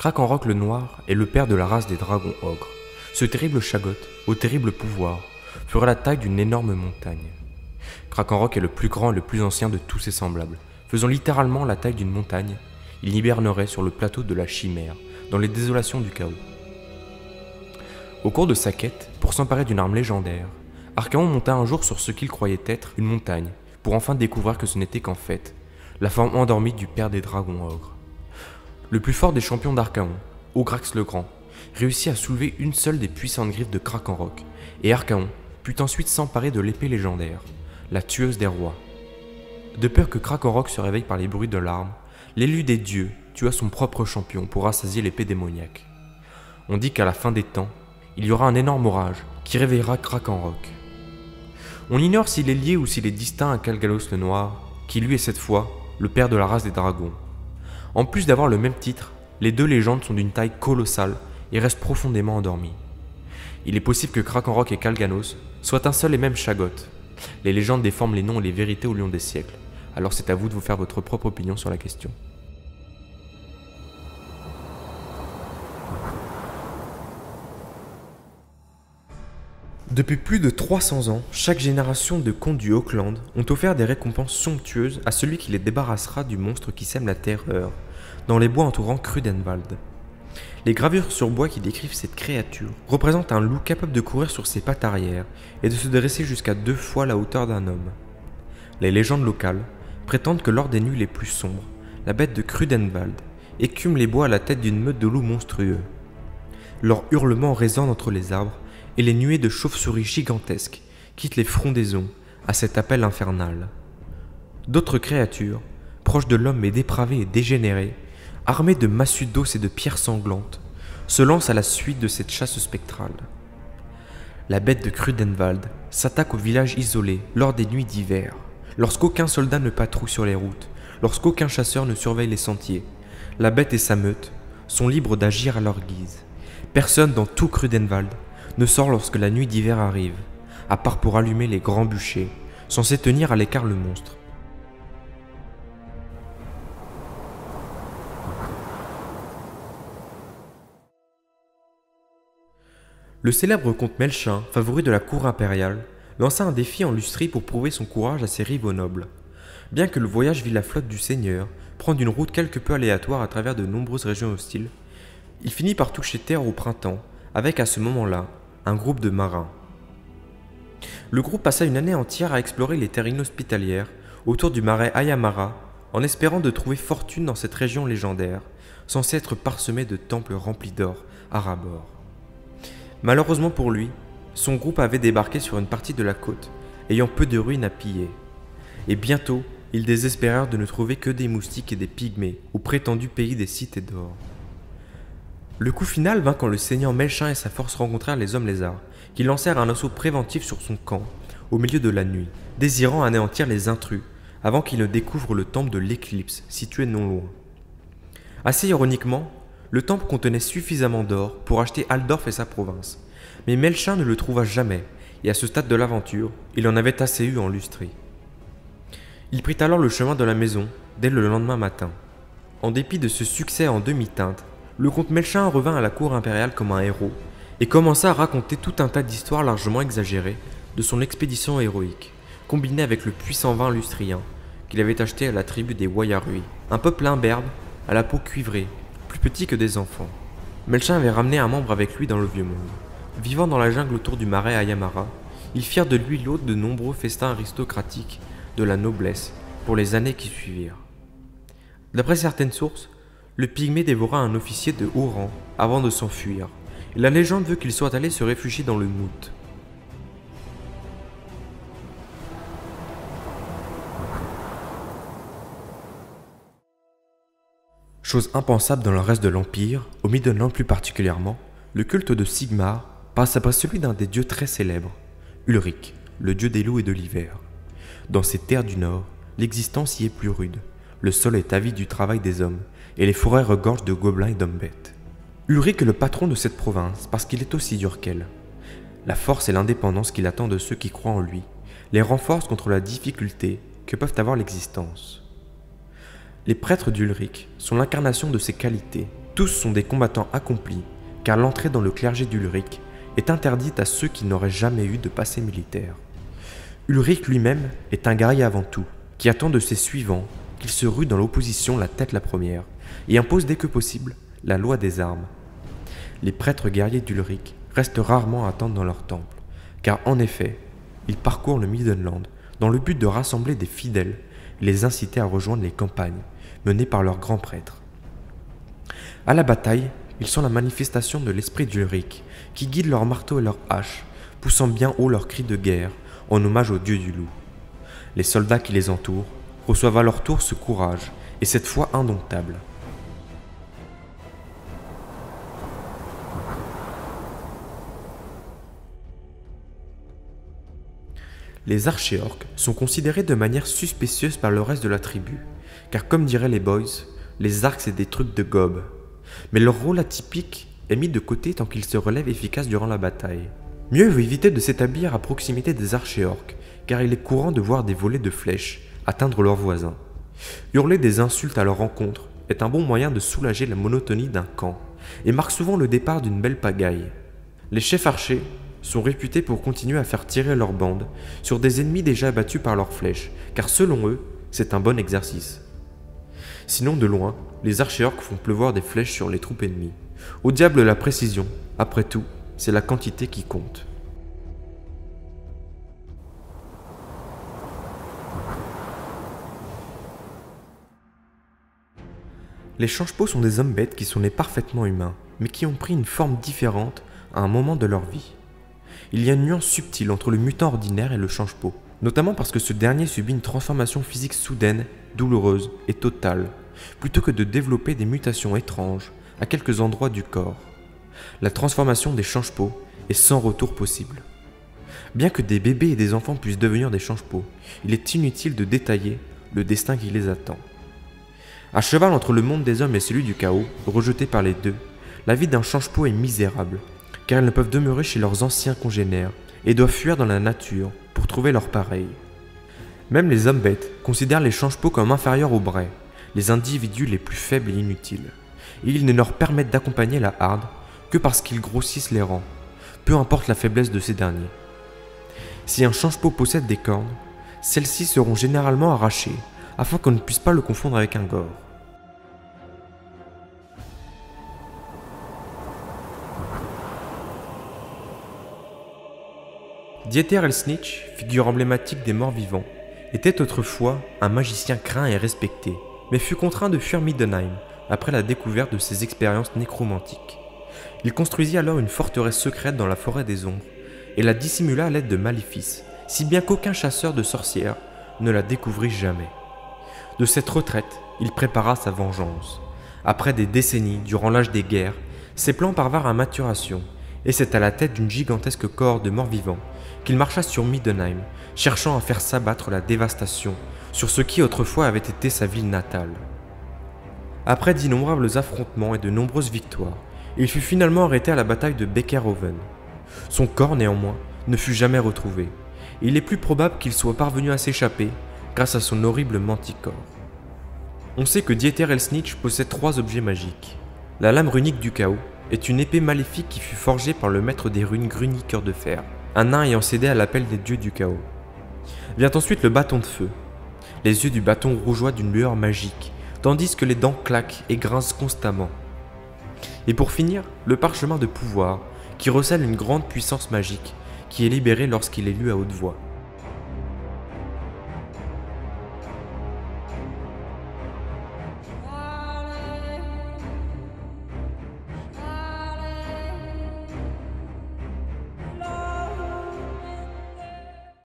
Krakenrock le Noir est le père de la race des dragons ogres. Ce terrible Shaggoth, au terrible pouvoir, fera la taille d'une énorme montagne. Krakenrock est le plus grand et le plus ancien de tous ses semblables. Faisant littéralement la taille d'une montagne, il hibernerait sur le plateau de la Chimère, dans les désolations du chaos. Au cours de sa quête, pour s'emparer d'une arme légendaire, Archaon monta un jour sur ce qu'il croyait être une montagne, pour enfin découvrir que ce n'était qu'en fait la forme endormie du père des dragons ogres. Le plus fort des champions d'Archaon, Ograx le Grand, réussit à soulever une seule des puissantes griffes de Krakenrock, et Archaon put ensuite s'emparer de l'épée légendaire, la tueuse des rois. De peur que Krakenrock se réveille par les bruits de l'arme, l'élu des dieux tua son propre champion pour rassasier l'épée démoniaque. On dit qu'à la fin des temps, il y aura un énorme orage qui réveillera Krakenrock. On ignore s'il est lié ou s'il est distinct à Kalgalos le Noir, qui lui est cette fois le père de la race des dragons. En plus d'avoir le même titre, les deux légendes sont d'une taille colossale et restent profondément endormies. Il est possible que Krakenrock et Kalganos soient un seul et même Shaggoth. Les légendes déforment les noms et les vérités au long des siècles, alors c'est à vous de vous faire votre propre opinion sur la question. Depuis plus de 300 ans, chaque génération de contes du Auckland ont offert des récompenses somptueuses à celui qui les débarrassera du monstre qui sème la terreur dans les bois entourant Crudenwald. Les gravures sur bois qui décrivent cette créature représentent un loup capable de courir sur ses pattes arrière et de se dresser jusqu'à 2 fois la hauteur d'un homme. Les légendes locales prétendent que lors des nuits les plus sombres, la bête de Crudenwald écume les bois à la tête d'une meute de loups monstrueux. Leurs hurlements résonnent entre les arbres et les nuées de chauves-souris gigantesques quittent les frondaisons à cet appel infernal. D'autres créatures, proches de l'homme mais dépravées et dégénérées, armées de massues d'os et de pierres sanglantes, se lancent à la suite de cette chasse spectrale. La bête de Crudenwald s'attaque aux villages isolés lors des nuits d'hiver, lorsqu'aucun soldat ne patrouille sur les routes, lorsqu'aucun chasseur ne surveille les sentiers. La bête et sa meute sont libres d'agir à leur guise. Personne dans tout Crudenwald ne sort lorsque la nuit d'hiver arrive, à part pour allumer les grands bûchers, censés tenir à l'écart le monstre. Le célèbre comte Melchin, favori de la cour impériale, lança un défi en Lustrie pour prouver son courage à ses rivaux nobles. Bien que le voyage vit la flotte du seigneur prendre une route quelque peu aléatoire à travers de nombreuses régions hostiles, il finit par toucher terre au printemps, avec à ce moment-là un groupe de marins. Le groupe passa une année entière à explorer les terres inhospitalières autour du marais Ayamara, en espérant de trouver fortune dans cette région légendaire, censée être parsemée de temples remplis d'or à ras-bord. Malheureusement pour lui, son groupe avait débarqué sur une partie de la côte, ayant peu de ruines à piller. Et bientôt, ils désespérèrent de ne trouver que des moustiques et des pygmées au prétendu pays des cités d'or. Le coup final vint quand le seigneur Melchin et sa force rencontrèrent les hommes lézards, qui lancèrent un assaut préventif sur son camp au milieu de la nuit, désirant anéantir les intrus avant qu'ils ne découvrent le temple de l'Éclipse, situé non loin. Assez ironiquement, le temple contenait suffisamment d'or pour acheter Aldorf et sa province, mais Melchin ne le trouva jamais, et à ce stade de l'aventure, il en avait assez eu en Lustrie. Il prit alors le chemin de la maison dès le lendemain matin. En dépit de ce succès en demi-teinte, le comte Melchin revint à la cour impériale comme un héros et commença à raconter tout un tas d'histoires largement exagérées de son expédition héroïque, combinée avec le puissant vin lustrien qu'il avait acheté à la tribu des Wayarui, un peuple imberbe à la peau cuivrée, plus petit que des enfants. Melchin avait ramené un membre avec lui dans le vieux monde. Vivant dans la jungle autour du marais Ayamara, ils firent de lui l'hôte de nombreux festins aristocratiques de la noblesse pour les années qui suivirent. D'après certaines sources, le pygmée dévora un officier de haut rang avant de s'enfuir, et la légende veut qu'il soit allé se réfugier dans le Mout. Chose impensable dans le reste de l'Empire, au Middenland plus particulièrement, le culte de Sigmar passe après celui d'un des dieux très célèbres, Ulrich, le dieu des loups et de l'hiver. Dans ces terres du Nord, l'existence y est plus rude, le sol est avide du travail des hommes, et les forêts regorgent de gobelins et d'hommes bêtes. Ulrich est le patron de cette province parce qu'il est aussi dur qu'elle. La force et l'indépendance qu'il attend de ceux qui croient en lui les renforcent contre la difficulté que peuvent avoir l'existence. Les prêtres d'Ulrich sont l'incarnation de ces qualités, Tous sont des combattants accomplis, car l'entrée dans le clergé d'Ulric est interdite à ceux qui n'auraient jamais eu de passé militaire. Ulric lui-même est un guerrier avant tout, qui attend de ses suivants qu'ils se ruent dans l'opposition la tête la première, et impose dès que possible la loi des armes. Les prêtres guerriers d'Ulric restent rarement à attendre dans leur temple, car en effet, ils parcourent le Middenland dans le but de rassembler des fidèles et les inciter à rejoindre les campagnes menées par leurs grands prêtres. À la bataille, ils sont la manifestation de l'esprit d'Ulric, qui guide leurs marteaux et leurs haches, poussant bien haut leurs cris de guerre en hommage au dieu du loup. Les soldats qui les entourent reçoivent à leur tour ce courage et cette foi indomptable. Les archéorques sont considérés de manière suspicieuse par le reste de la tribu, car comme diraient les boys, les arcs c'est des trucs de gobe. Mais leur rôle atypique est mis de côté tant qu'ils se relèvent efficaces durant la bataille. Mieux vaut éviter de s'établir à proximité des archéorques, car il est courant de voir des volées de flèches atteindre leurs voisins. Hurler des insultes à leur rencontre est un bon moyen de soulager la monotonie d'un camp, et marque souvent le départ d'une belle pagaille. Les chefs archers sont réputés pour continuer à faire tirer leurs bandes sur des ennemis déjà abattus par leurs flèches, car selon eux, c'est un bon exercice. Sinon, de loin, les archéorques font pleuvoir des flèches sur les troupes ennemies. Au diable la précision, après tout, c'est la quantité qui compte. Les change-peau sont des hommes bêtes qui sont nés parfaitement humains, mais qui ont pris une forme différente à un moment de leur vie. Il y a une nuance subtile entre le mutant ordinaire et le change-peau, notamment parce que ce dernier subit une transformation physique soudaine, douloureuse et totale, plutôt que de développer des mutations étranges à quelques endroits du corps. La transformation des change-peau est sans retour possible. Bien que des bébés et des enfants puissent devenir des change-peau, il est inutile de détailler le destin qui les attend. À cheval entre le monde des hommes et celui du chaos, rejeté par les deux, la vie d'un change-peau est misérable, car ils ne peuvent demeurer chez leurs anciens congénères et doivent fuir dans la nature pour trouver leur pareil. Même les hommes bêtes considèrent les change-peau comme inférieurs aux brais, les individus les plus faibles et inutiles, et ils ne leur permettent d'accompagner la harde que parce qu'ils grossissent les rangs, peu importe la faiblesse de ces derniers. Si un change-peau possède des cornes, celles-ci seront généralement arrachées, afin qu'on ne puisse pas le confondre avec un gore. Dieter Elsnitch, figure emblématique des morts vivants, était autrefois un magicien craint et respecté, mais fut contraint de fuir Middenheim après la découverte de ses expériences nécromantiques. Il construisit alors une forteresse secrète dans la forêt des ombres et la dissimula à l'aide de maléfices, si bien qu'aucun chasseur de sorcières ne la découvrit jamais. De cette retraite, il prépara sa vengeance. Après des décennies, durant l'âge des guerres, ses plans parvinrent à maturation, et c'est à la tête d'une gigantesque cohorte de morts-vivants qu'il marcha sur Middenheim, cherchant à faire s'abattre la dévastation sur ce qui autrefois avait été sa ville natale. Après d'innombrables affrontements et de nombreuses victoires, il fut finalement arrêté à la bataille de Beckerhoven. Son corps, néanmoins, ne fut jamais retrouvé, et il est plus probable qu'il soit parvenu à s'échapper grâce à son horrible manticore. On sait que Dieter Elsnitch possède 3 objets magiques. La lame runique du chaos est une épée maléfique qui fut forgée par le maître des runes Gruni Cœur de Fer, un nain ayant cédé à l'appel des dieux du chaos. Vient ensuite le bâton de feu. Les yeux du bâton rougeoient d'une lueur magique, tandis que les dents claquent et grincent constamment. Et pour finir, le parchemin de pouvoir, qui recèle une grande puissance magique, qui est libérée lorsqu'il est lu à haute voix.